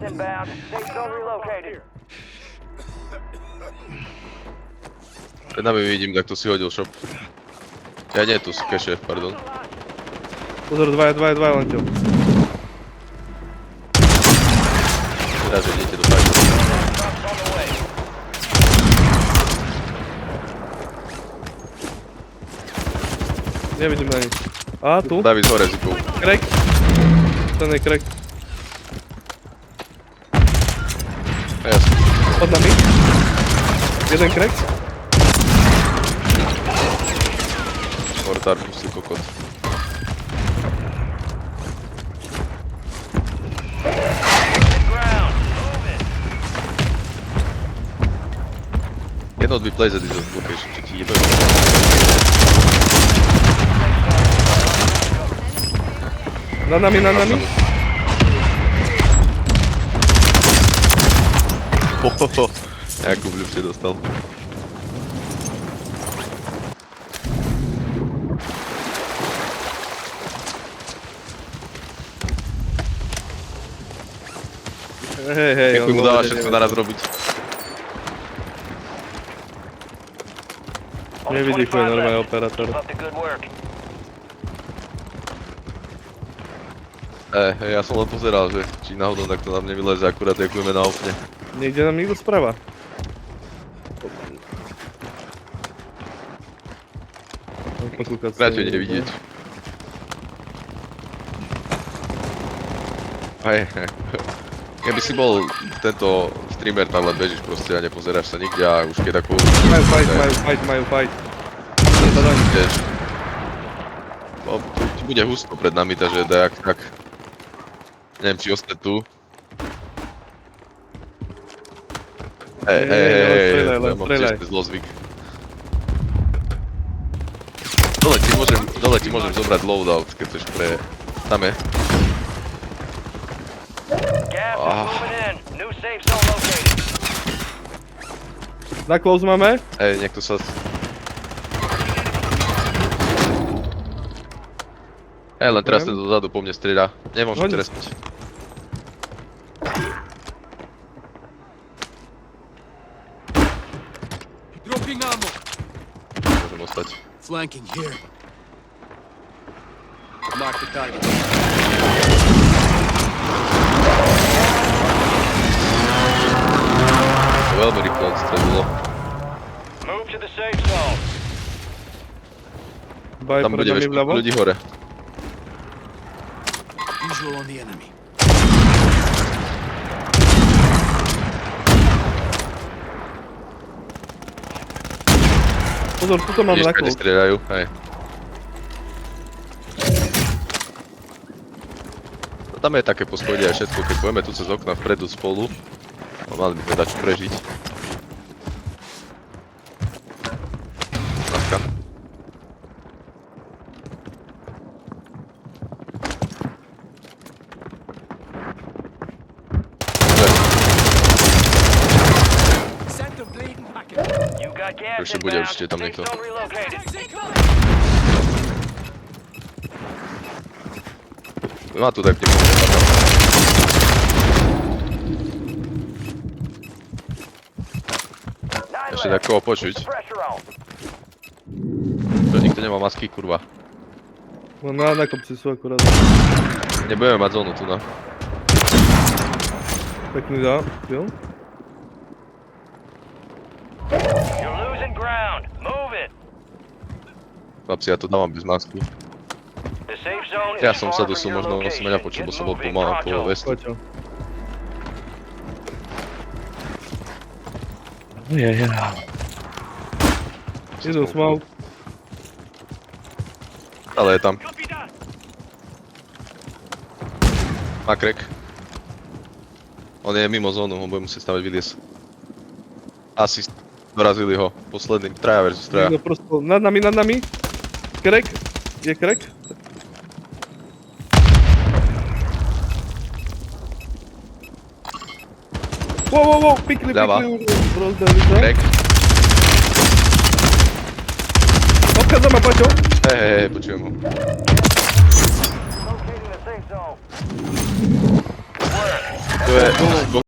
Inbound. Safe zone relocated. Pred nami vidím, tak to si hodil shop. Ja nie, tu sú keše, pardon. Pozor, dvaja, len čo. Teraz idete do fajtu. Drops on the way. Nevidím na nič. A, tu? David hore zipou. Crack. Ten je crack. Jasne. Pod nami. Jeden crack. Mortar pustil kokot. Ground. Move it. Cannot be placed at this location, čo ti jebe. Nad nami. Hohoho. Jakub ľubšie dostal. Hej, Jakub mu dáva všetko naraz robiť. Nevydychuje normálne operátor. Keep up the good work. Ja som len pozeral, že či náhodou takto nám nevyleze, akurát jakujeme na okne. Niekde nám niekto sprava. Radšej nevidieť. Hej. Keby si bol tento streamer, tam len bežíš proste a nepozeráš sa nikde a už keď takú... Majú fight. Vieš. Ti bude husto pred nami, takže dajak tak... Neviem, či ostať tu. Hej, mám tiež ten zlozvyk. Dole ti môžem zobrať loadout, keď chceš pre... Tam je. Gas is moving in. New safe zone located. Na close máme. Niekto sa... len teraz ten dozadu po mne strieľa. Nemôžem trestať. Dropping ammo. Môžem ostať. Flanking here. Mark the target. Veľmi rýchlo odstrelilo. Move to the safe zone. Baj Tam pred bude nami veľa vľavo. ľudí hore. Visual on the enemy. Pozor, tuto mám Vidíš, na kade close. strieľajú, hej. No tam je také poschodie a všetko, keď pojeme tu cez okna vpredu spolu, no mali by sme dať čo prežiť. Láska. Center bleeding packet. You got gas Ešte bude inbound. určite tam Safe niekto. zone relocated. Má tu tak nepomôže. Ešte tak koho počuť. Pressure on. Čo nikto nemá masky, kurva. No na kopci sú akurát. Nebudeme mať zónu tu, no. Pekný dá, jo? You're losing ground. Move it. Chlapci, ja to dávam bez masky. The safe zone is Ja som sa far from dusil, your možno som location. nepočul, bo Get som bol moving, po pronto. vestu. Poďo. Idú smoke. Ale je tam. Má crack. On je mimo zónu, on bude musieť stavať vylies. Asi dorazili ho. Posledný. Traja versus traja. Niekto prosto nad nami. Crack. Je crack? Wow, pikli, Ľava. rozdali sa. Crack. Odchádza ma, Paťo. Hej, počujem ho. Locating the safe zone. Work. To je